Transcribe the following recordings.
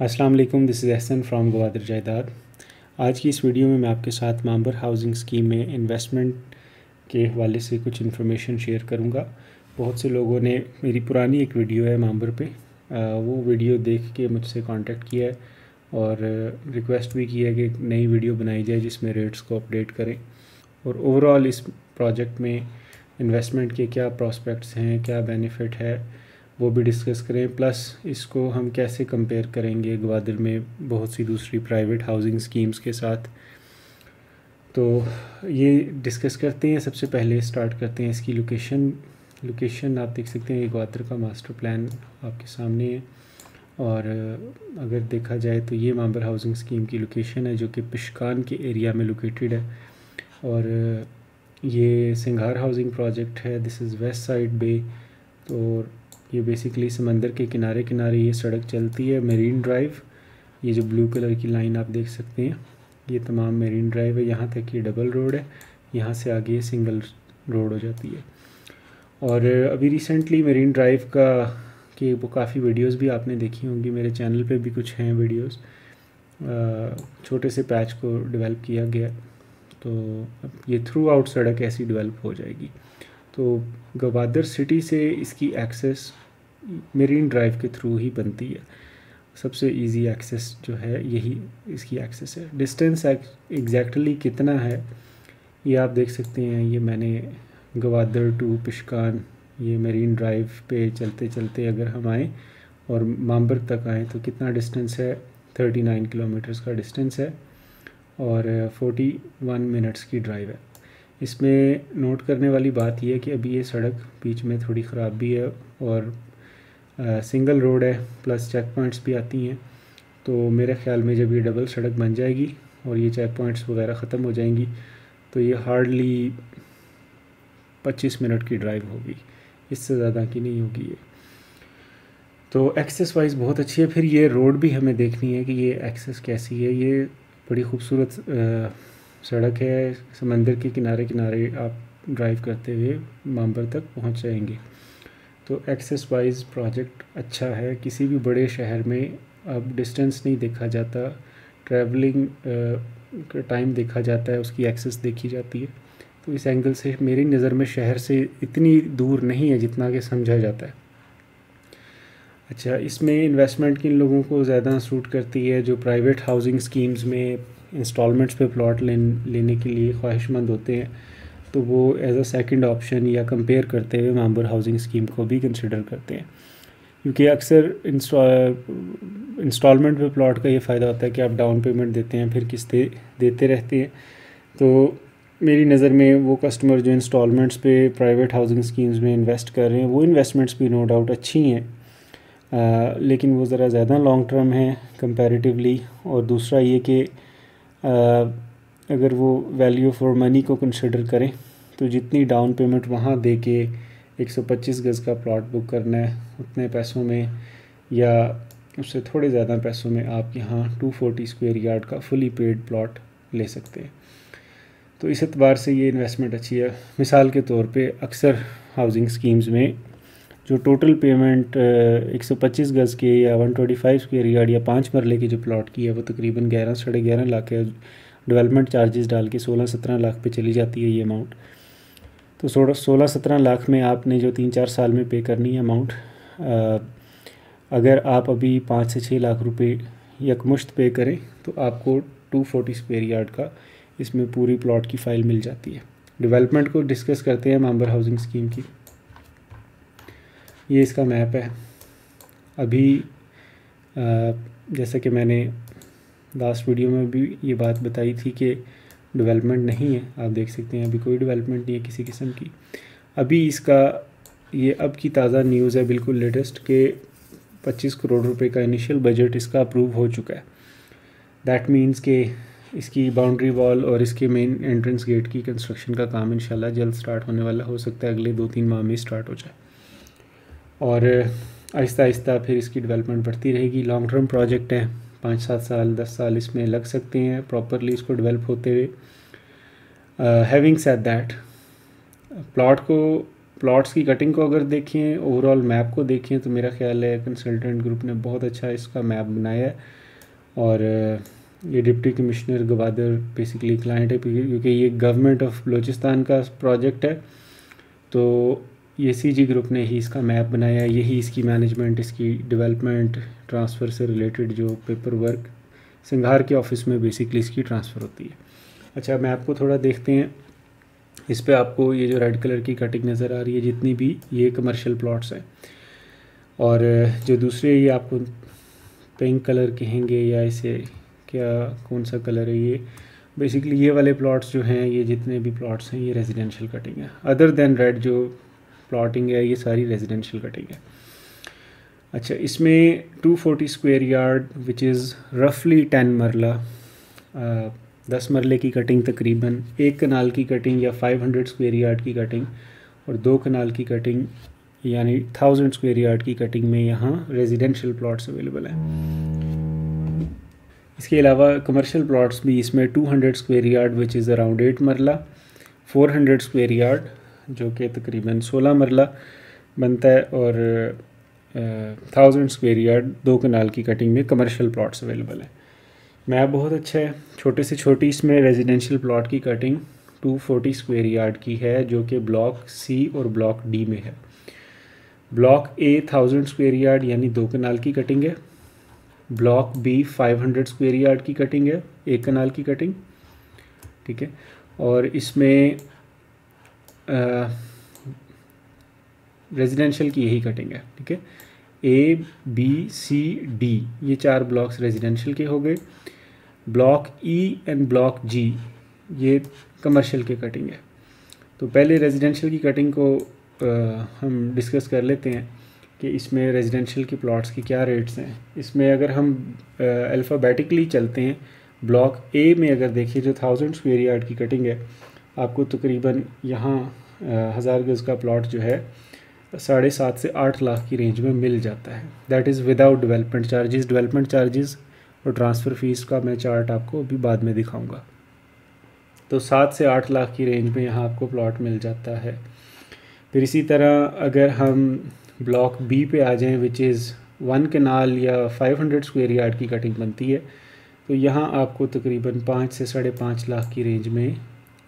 अस्सलाम वालेकुम, this is Ehsan from Gwadar Jaidad. आज की इस वीडियो में मैं आपके साथ मांबर हाउसिंग स्कीम में इन्वेस्टमेंट के हवाले से कुछ इन्फॉर्मेशन शेयर करूंगा। बहुत से लोगों ने मेरी पुरानी एक वीडियो है मांबर पे, वो वीडियो देख के मुझसे कांटेक्ट किया है और रिक्वेस्ट भी की है कि नई वीडियो बनाई जाए जिसमें रेट्स को अपडेट करें और ओवरऑल इस प्रोजेक्ट में इन्वेस्टमेंट के क्या प्रॉस्पेक्ट्स हैं, क्या बेनिफिट है, वो भी डिस्कस करें। प्लस इसको हम कैसे कंपेयर करेंगे ग्वादर में बहुत सी दूसरी प्राइवेट हाउसिंग स्कीम्स के साथ, तो ये डिस्कस करते हैं। सबसे पहले स्टार्ट करते हैं इसकी लोकेशन आप देख सकते हैं, ग्वादर का मास्टर प्लान आपके सामने है और अगर देखा जाए तो ये मांबर हाउसिंग स्कीम की लोकेशन है जो कि पिशकान के एरिया में लोकेटेड है। और ये सिंघार हाउसिंग प्रोजेक्ट है, दिस इज़ वेस्ट साइड बे। तो ये बेसिकली समंदर के किनारे किनारे ये सड़क चलती है, मेरीन ड्राइव। ये जो ब्लू कलर की लाइन आप देख सकते हैं, ये तमाम मेरीन ड्राइव है। यहाँ तक ये डबल रोड है, यहाँ से आगे ये सिंगल रोड हो जाती है। और अभी रिसेंटली मेरीन ड्राइव के वो काफ़ी वीडियोस भी आपने देखी होंगी, मेरे चैनल पे भी कुछ हैं वीडियोस। छोटे से पैच को डेवलप किया गया, तो अब ये थ्रू आउट सड़क ऐसी डेवलप हो जाएगी। तो गवादर सिटी से इसकी एक्सेस मेरीन ड्राइव के थ्रू ही बनती है। सबसे इजी एक्सेस जो है यही इसकी एक्सेस है। डिस्टेंस एग्जैक्टली कितना है ये आप देख सकते हैं। ये मैंने गवादर टू पिशकान, ये मेरीन ड्राइव पे चलते चलते अगर हम आएँ और मांबर तक आएँ तो कितना डिस्टेंस है, 39 किलोमीटर्स का डिस्टेंस है और 41 मिनट्स की ड्राइव है। इसमें नोट करने वाली बात यह है कि अभी ये सड़क बीच में थोड़ी ख़राब भी है और सिंगल रोड है, प्लस चेक पॉइंट्स भी आती हैं। तो मेरे ख़्याल में जब ये डबल सड़क बन जाएगी और ये चेक पॉइंट्स वगैरह ख़त्म हो जाएंगी तो ये हार्डली 25 मिनट की ड्राइव होगी, इससे ज़्यादा की नहीं होगी ये। तो एक्सेस वाइज बहुत अच्छी है। फिर ये रोड भी हमें देखनी है कि ये एक्सेस कैसी है। ये बड़ी खूबसूरत सड़क है, समंदर के किनारे किनारे आप ड्राइव करते हुए मांबर तक पहुंच जाएंगे। तो एक्सेस वाइज प्रोजेक्ट अच्छा है। किसी भी बड़े शहर में अब डिस्टेंस नहीं देखा जाता, ट्रैवलिंग का टाइम देखा जाता है, उसकी एक्सेस देखी जाती है। तो इस एंगल से मेरी नज़र में शहर से इतनी दूर नहीं है जितना कि समझा जाता है। अच्छा, इसमें इन्वेस्टमेंट किन लोगों को ज़्यादा सूट करती है? जो प्राइवेट हाउसिंग स्कीम्स में इंस्टॉलमेंट्स पे प्लॉट लेने के लिए ख्वाहिशमंद होते हैं, तो वो एज अ सेकंड ऑप्शन या कंपेयर करते हुए मांबर हाउसिंग स्कीम को भी कंसिडर करते हैं। क्योंकि अक्सर इंस्टॉलमेंट पे प्लॉट का ये फ़ायदा होता है कि आप डाउन पेमेंट देते हैं, फिर किस्तें देते रहते हैं। तो मेरी नज़र में वो कस्टमर जो इंस्टॉलमेंट्स पे प्राइवेट हाउसिंग स्कीम्स में इन्वेस्ट कर रहे हैं, वो इन्वेस्टमेंट्स भी नो डाउट अच्छी हैं, लेकिन वो ज़रा ज़्यादा लॉन्ग टर्म है कंपैरेटिवली। और दूसरा ये कि अगर वो वैल्यू फॉर मनी को कंसिडर करें तो जितनी डाउन पेमेंट वहाँ दे के 125 गज़ का प्लॉट बुक करना है, उतने पैसों में या उससे थोड़े ज़्यादा पैसों में आप यहाँ 240 स्क्वायर यार्ड का फुली पेड प्लॉट ले सकते हैं। तो इस एतबार से ये इन्वेस्टमेंट अच्छी है। मिसाल के तौर पे अक्सर हाउसिंग स्कीम्स में जो टोटल पेमेंट 125 गज़ के या 125 स्क्वायर यार्ड या 5 मरले की जो प्लॉट की है वो तकरीबन 11-11.5 लाख है। डेवलपमेंट चार्जेस डाल के 16-17 लाख पे चली जाती है ये अमाउंट। तो 16-17 लाख में आपने जो 3-4 साल में पे करनी है अमाउंट, अगर आप अभी 5 से 6 लाख रुपए यकमुश्त पे करें तो आपको 240 स्क्वायर यार्ड का इसमें पूरी प्लॉट की फ़ाइल मिल जाती है। डेवलपमेंट को डिस्कस करते हैं मांबर हाउसिंग स्कीम की। ये इसका मैप है। अभी जैसा कि मैंने लास्ट वीडियो में भी ये बात बताई थी कि डेवलपमेंट नहीं है, आप देख सकते हैं अभी कोई डेवलपमेंट नहीं है किसी किस्म की। अभी इसका ये अब की ताज़ा न्यूज़ है, बिल्कुल लेटेस्ट, के 25 करोड़ रुपए का इनिशियल बजट इसका अप्रूव हो चुका है। दैट मीन्स कि इसकी बाउंड्री वॉल और इसके मेन एंट्रेंस गेट की कंस्ट्रक्शन का काम इंशाल्लाह जल्द स्टार्ट होने वाला, हो सकता है अगले 2-3 माह में स्टार्ट हो जाए और आहिस्ता आहिस्ता फिर इसकी डेवलपमेंट बढ़ती रहेगी। लॉन्ग टर्म प्रोजेक्ट है, 5-7 साल 10 साल इसमें लग सकते हैं प्रॉपरली इसको डेवलप होते हुए। हैविंग सेड दैट, प्लॉट को प्लॉट्स की कटिंग को अगर देखें, ओवरऑल मैप को देखें, तो मेरा ख्याल है कंसल्टेंट ग्रुप ने बहुत अच्छा इसका मैप बनाया है। और ये deputy commissioner Gwadar basically client है, क्योंकि ये गवर्नमेंट ऑफ बलूचिस्तान का प्रोजेक्ट है, तो ये सीजी ग्रुप ने ही इसका मैप बनाया है। यही इसकी मैनेजमेंट, इसकी डेवलपमेंट, ट्रांसफ़र से रिलेटेड जो पेपर वर्क सिंघार के ऑफिस में बेसिकली इसकी ट्रांसफ़र होती है। अच्छा, मैप को थोड़ा देखते हैं। इस पे आपको ये जो रेड कलर की कटिंग नज़र आ रही है, जितनी भी ये कमर्शियल प्लॉट्स हैं, और जो दूसरे ये आपको पिंक कलर कहेंगे या इसे क्या, कौन सा कलर है ये, बेसिकली ये वाले प्लॉट्स जो हैं, ये जितने भी प्लॉट्स हैं ये रेजिडेंशियल कटिंग है। अदर देन रेड जो प्लॉटिंग है ये सारी रेजिडेंशियल कटिंग है। अच्छा, इसमें 240 स्क्वायर यार्ड विच इज़ रफली 10 मरला, 10 मरले की कटिंग तकरीबन, 1 कनाल की कटिंग या 500 स्क्वायर यार्ड की कटिंग, और 2 कनाल की कटिंग यानी 1000 स्क्वायर यार्ड की कटिंग में यहाँ रेजिडेंशियल प्लॉट्स अवेलेबल हैं। इसके अलावा कमर्शियल प्लॉट्स भी इसमें 200 square yard which is around 8 मरला, 400 स्क्वायर यार्ड जो कि तकरीबन 16 मरला बनता है, और 1000 स्क्वायर यार्ड 2 कनाल की कटिंग में कमर्शियल प्लॉट्स अवेलेबल है। मैप बहुत अच्छा है। छोटे से छोटी इसमें रेजिडेंशियल प्लॉट की कटिंग 240 स्क्वायर यार्ड की है, जो कि ब्लॉक सी और ब्लॉक डी में है। ब्लॉक ए 1000 स्क्वायर यार्ड यानी 2 कनाल की कटिंग है। ब्लॉक बी 500 स्क्वायर यार्ड की कटिंग है, 1 कनाल की कटिंग, ठीक है। और इसमें रेजिडेंशियल की यही कटिंग है, ठीक है। ए बी सी डी ये 4 ब्लॉक्स रेजिडेंशियल के हो गए। ब्लॉक ई एंड ब्लॉक जी ये कमर्शियल के कटिंग है। तो पहले रेजिडेंशियल की कटिंग को हम डिस्कस कर लेते हैं कि इसमें रेजिडेंशियल की प्लॉट्स की क्या रेट्स हैं। इसमें अगर हम अल्फ़ाबेटिकली चलते हैं, ब्लॉक ए में अगर देखिए जो 1000 स्क्वायर यार्ड की कटिंग है, आपको तकरीबन यहाँ 1000 गज़ का प्लॉट जो है 7.5 से 8 लाख की रेंज में मिल जाता है। That is without development charges. Development charges और ट्रांसफ़र फ़ीस का मैं चार्ट आपको अभी बाद में दिखाऊंगा। तो 7 से 8 लाख की रेंज में यहाँ आपको प्लॉट मिल जाता है। फिर इसी तरह अगर हम ब्लॉक बी पे आ जाएं, विच इज़ 1 कनाल या 500 स्क्वायर यार्ड की कटिंग बनती है, तो यहाँ आपको तकरीबन 5 से 5.5 लाख की रेंज में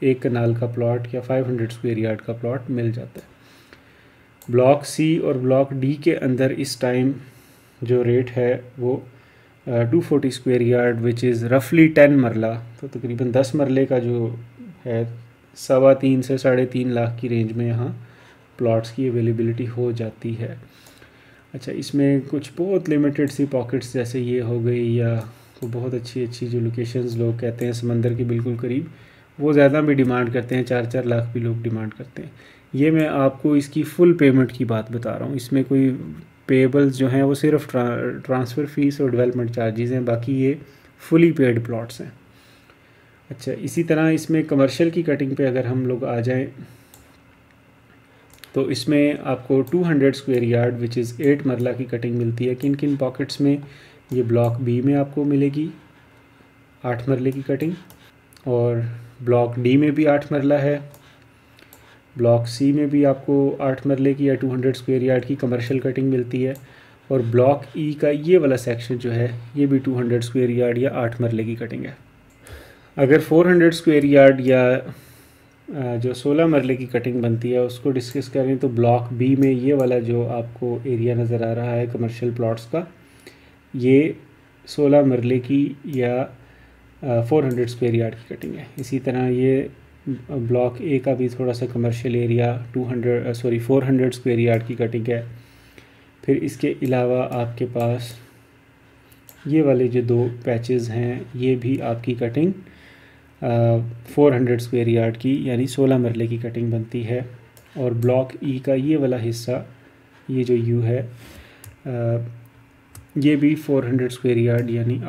1 कनाल का प्लॉट या 500 स्क्वायर यार्ड का प्लॉट मिल जाता है। ब्लॉक सी और ब्लॉक डी के अंदर इस टाइम जो रेट है वो 240 स्क्वायर यार्ड विच इज़ रफली 10 मरला, तो तकरीबन 10 मरले का जो है 3.25 से 3.5 लाख की रेंज में यहाँ प्लॉट्स की अवेलेबिलिटी हो जाती है। अच्छा, इसमें कुछ बहुत लिमिटेड सी पॉकेट्स जैसे ये हो गई, या वो बहुत अच्छी अच्छी जो लोकेशंस लोग कहते हैं समंदर के बिल्कुल करीब, वो ज़्यादा भी डिमांड करते हैं, 4-4 लाख भी लोग डिमांड करते हैं। ये मैं आपको इसकी फ़ुल पेमेंट की बात बता रहा हूँ। इसमें कोई पेबल्स जो हैं वो सिर्फ ट्रांसफ़र फ़ीस और डेवलपमेंट चार्जेस हैं, बाकी ये फुली पेड प्लॉट्स हैं। अच्छा, इसी तरह इसमें कमर्शियल की कटिंग पे अगर हम लोग आ जाएं, तो इसमें आपको 200 स्क्वायर यार्ड विच इज़ 8 मरला की कटिंग मिलती है। किन किन पॉकेट्स में? ये ब्लॉक बी में आपको मिलेगी 8 मरले की कटिंग, और ब्लॉक डी में भी 8 मरला है, ब्लॉक सी में भी आपको 8 मरले की या 200 स्क्वायर यार्ड की कमर्शियल कटिंग मिलती है, और ब्लॉक ई का ये वाला सेक्शन जो है ये भी 200 स्क्वायर यार्ड या 8 मरले की कटिंग है। अगर 400 स्क्वायर यार्ड या जो 16 मरले की कटिंग बनती है उसको डिस्कस करें, तो ब्लॉक बी में ये वाला जो आपको एरिया नज़र आ रहा है कमर्शियल प्लॉट्स का, ये 16 मरले की या 400 स्क्वायर यार्ड की कटिंग है। इसी तरह ये ब्लॉक ए का भी थोड़ा सा कमर्शियल एरिया 400 स्क्वायर यार्ड की कटिंग है। फिर इसके अलावा आपके पास ये वाले जो 2 पैचेस हैं ये भी आपकी कटिंग 400 स्क्वायर यार्ड की यानी 16 मरले की कटिंग बनती है, और ब्लॉक ई का ये वाला हिस्सा, ये जो यू है, ये भी 400 स्क्वायर यार्ड यानी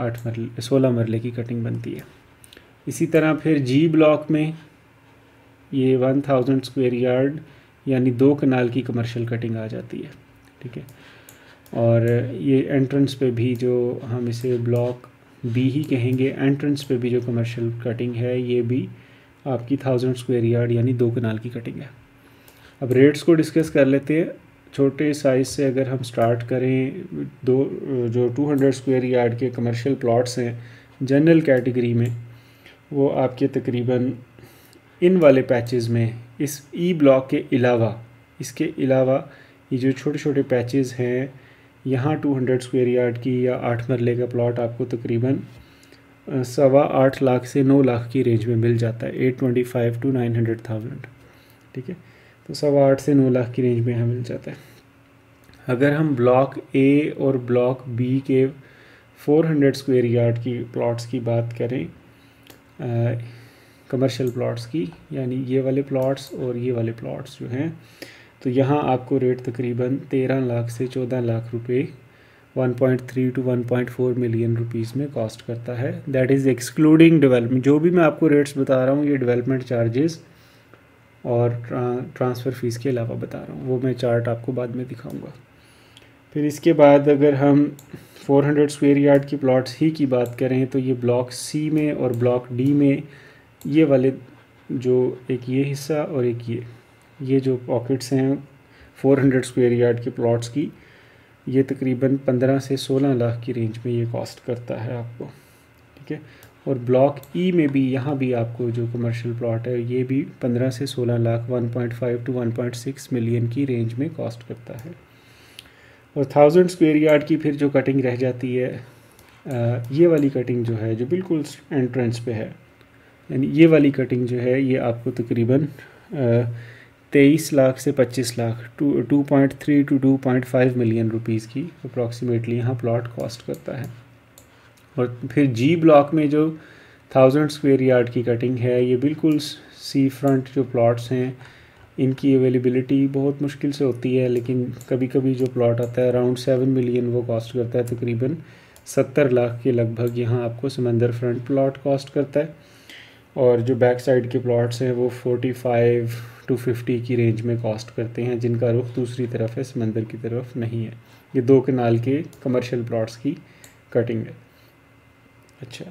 16 मरले की कटिंग बनती है। इसी तरह फिर जी ब्लॉक में ये 1000 स्क्वायर यार्ड यानी 2 कनाल की कमर्शियल कटिंग आ जाती है, ठीक है। और ये एंट्रेंस पे भी जो हम इसे ब्लॉक बी ही कहेंगे, एंट्रेंस पे भी जो कमर्शियल कटिंग है ये भी आपकी 1000 स्क्वायर यार्ड यानी 2 कनाल की कटिंग है। अब रेट्स को डिस्कस कर लेते हैं। छोटे साइज़ से अगर हम स्टार्ट करें, जो 200 स्क्वायर यार्ड के कमर्शियल प्लॉट्स हैं जनरल कैटेगरी में, वो आपके तकरीबन इन वाले पैचेस में, इस ई ब्लॉक के अलावा, इसके अलावा ये जो छोटे छोटे पैचेस हैं, यहाँ 200 स्क्वायर यार्ड की या 8 मरले का प्लॉट आपको तकरीबन 8.25 लाख से 9 लाख की रेंज में मिल जाता है, 825 to 900,000। ठीक है, तो 8.25 से 9 लाख की रेंज में यहाँ मिल जाता है। अगर हम ब्लॉक ए और ब्लॉक बी के 400 स्क्वायर यार्ड की प्लॉट्स की बात करें, कमर्शियल प्लॉट्स की, यानी ये वाले प्लॉट्स और ये वाले प्लॉट्स जो हैं, तो यहाँ आपको रेट तकरीबन 13 लाख से 14 लाख रुपए 1.3 to 1.4 मिलियन रुपीस में कॉस्ट करता है। That is excluding development. जो भी मैं आपको रेट्स बता रहा हूँ ये डेवलपमेंट चार्जेस और ट्रांसफ़र फ़ीस के अलावा बता रहा हूँ, वो मैं चार्ट आपको बाद में दिखाऊंगा। फिर इसके बाद अगर हम 400 स्क्वायर यार्ड की प्लॉट्स ही की बात करें, तो ये ब्लॉक सी में और ब्लॉक डी में, ये वाले जो एक ये हिस्सा और एक ये जो पॉकेट्स हैं 400 स्क्वायर यार्ड के प्लॉट्स की, ये तकरीबन 15 से 16 लाख की रेंज में ये कॉस्ट करता है आपको। ठीक है, और ब्लॉक ई में भी, यहाँ भी आपको जो कमर्शियल प्लॉट है ये भी 15 से 16 लाख 1.5 to 1.6 मिलियन की रेंज में कॉस्ट करता है। और 1000 स्क्वायर यार्ड की फिर जो कटिंग रह जाती है, ये वाली कटिंग जो है जो बिल्कुल एंट्रेंस पे है, यानी ये वाली कटिंग जो है ये आपको तकरीबन 23 लाख से 25 लाख 2.3 to 2.5 मिलियन रुपीस की अप्रॉक्सीमेटली यहाँ प्लॉट कॉस्ट करता है। और फिर जी ब्लॉक में जो 1000 स्क्वायर यार्ड की कटिंग है, ये बिल्कुल सी फ्रंट जो प्लॉट्स हैं इनकी अवेलेबिलिटी बहुत मुश्किल से होती है, लेकिन कभी कभी जो प्लॉट आता है अराउंड 7 मिलियन वो कॉस्ट करता है, तकरीबन 70 लाख के लगभग यहाँ आपको समंदर फ्रंट प्लॉट कॉस्ट करता है। और जो बैक साइड के प्लॉट्स हैं वो 45 to 50 की रेंज में कॉस्ट करते हैं, जिनका रुख दूसरी तरफ है, समंदर की तरफ नहीं है। ये 2 कनाल के कमर्शियल प्लॉट्स की कटिंग है। अच्छा,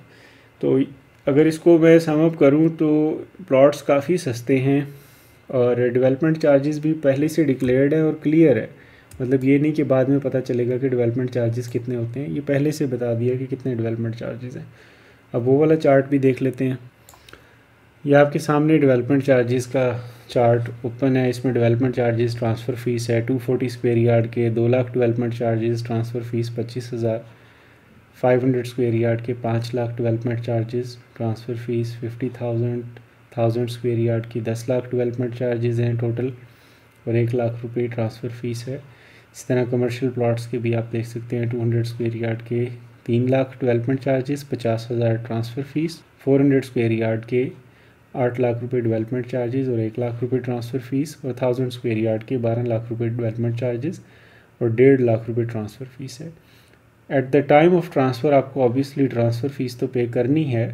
तो अगर इसको मैं सम अप करूँ तो प्लॉट्स काफ़ी सस्ते हैं और डेवलपमेंट चार्जेस भी पहले से डिक्लेयर्ड है और क्लियर है। मतलब ये नहीं कि बाद में पता चलेगा कि डेवलपमेंट चार्जेस कितने होते हैं, ये पहले से बता दिया कि कितने डेवलपमेंट चार्जेस हैं। अब वो वाला चार्ट भी देख लेते हैं। यह आपके सामने डेवलपमेंट चार्जेस का चार्ट ओपन है। इसमें डेवलपमेंट चार्जेस ट्रांसफ़र फ़ीस है 240 स्क्वायर यार्ड के 2 lakh development charges, transfer fees 25,000। 500 square yard के 5 lakh development charges, transfer fees 50,000। 1000 square yard की 10 लाख डेवलपमेंट चार्जेस हैं टोटल और 1 लाख रुपये ट्रांसफ़र फ़ीस है। इस तरह कमर्शियल प्लॉट्स के भी आप देख सकते हैं, 200 स्क्वायर यार्ड के 3 lakh development charges, 50,000 transfer fees, 400 square yard के 8 लाख रुपये डेवलपमेंट चार्जेस और 1 लाख रुपये ट्रांसफ़र फ़ीस, और 1000 स्क्वायर यार्ड के 12 लाख रुपये डेवलपमेंट चार्जेस और 1.5 लाख रुपये ट्रांसफ़र फ़ीस है। At the time of transfer आपको ऑब्वियसली ट्रांसफ़र फ़ीस तो पे करनी है,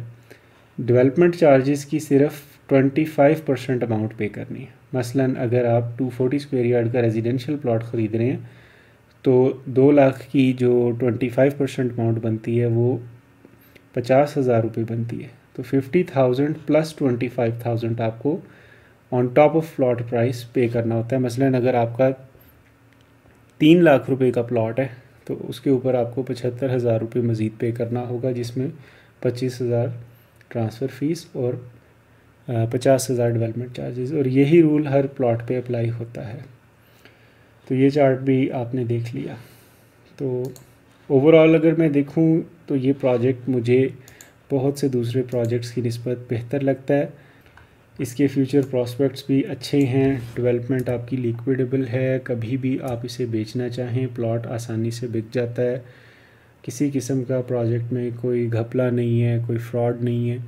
डेवलपमेंट चार्जेस की सिर्फ 25% अमाउंट पे करनी है। मसलन अगर आप 240 स्क्वायर यार्ड का रेजिडेंशियल प्लॉट ख़रीद रहे हैं तो 2 लाख की जो 25% अमाउंट बनती है वो 50,000 रुपये बनती है। तो 50,000 प्लस 25,000 आपको on top of plot price पे करना होता है। मसलन अगर आपका 3 लाख रुपए का प्लॉट है तो उसके ऊपर आपको 75,000 रुपये मज़ीद पे करना होगा, जिसमें 25,000 ट्रांसफ़र फ़ीस और 50,000 डेवलपमेंट चार्जेस, और यही रूल हर प्लॉट पे अप्लाई होता है। तो ये चार्ट भी आपने देख लिया। तो ओवरऑल अगर मैं देखूं तो ये प्रोजेक्ट मुझे बहुत से दूसरे प्रोजेक्ट्स की निस्बत बेहतर लगता है। इसके फ्यूचर प्रॉस्पेक्ट्स भी अच्छे हैं, डेवलपमेंट आपकी लिक्विडेबल है, कभी भी आप इसे बेचना चाहें प्लॉट आसानी से बिक जाता है। किसी किस्म का प्रोजेक्ट में कोई घपला नहीं है, कोई फ्रॉड नहीं है,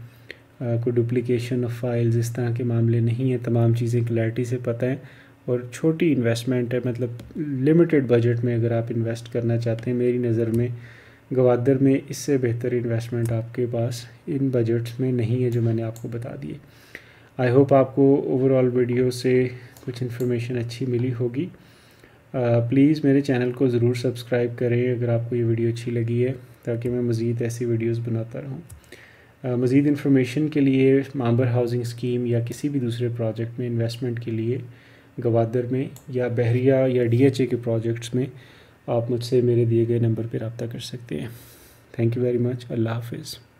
कोई डुप्लीकेशन ऑफ फाइल्स, इस तरह के मामले नहीं हैं। तमाम चीज़ें क्लैरिटी से पता हैं और छोटी इन्वेस्टमेंट है, मतलब लिमिटेड बजट में अगर आप इन्वेस्ट करना चाहते हैं, मेरी नज़र में गवादर में इससे बेहतर इन्वेस्टमेंट आपके पास इन बजट्स में नहीं है जो मैंने आपको बता दिए। आई होप आपको ओवरऑल वीडियो से कुछ इन्फॉर्मेशन अच्छी मिली होगी। प्लीज़ मेरे चैनल को ज़रूर सब्सक्राइब करें अगर आपको ये वीडियो अच्छी लगी है, ताकि मैं मज़ीद ऐसी वीडियोस बनाता रहूँ। मज़ीद इन्फॉर्मेशन के लिए मांबर हाउसिंग स्कीम या किसी भी दूसरे प्रोजेक्ट में इन्वेस्टमेंट के लिए गवादर में या बहरिया या DHA के प्रोजेक्ट्स में, आप मुझसे मेरे दिए गए नंबर पर रब्ता कर सकते हैं। Thank you very much. Allah हाफिज़।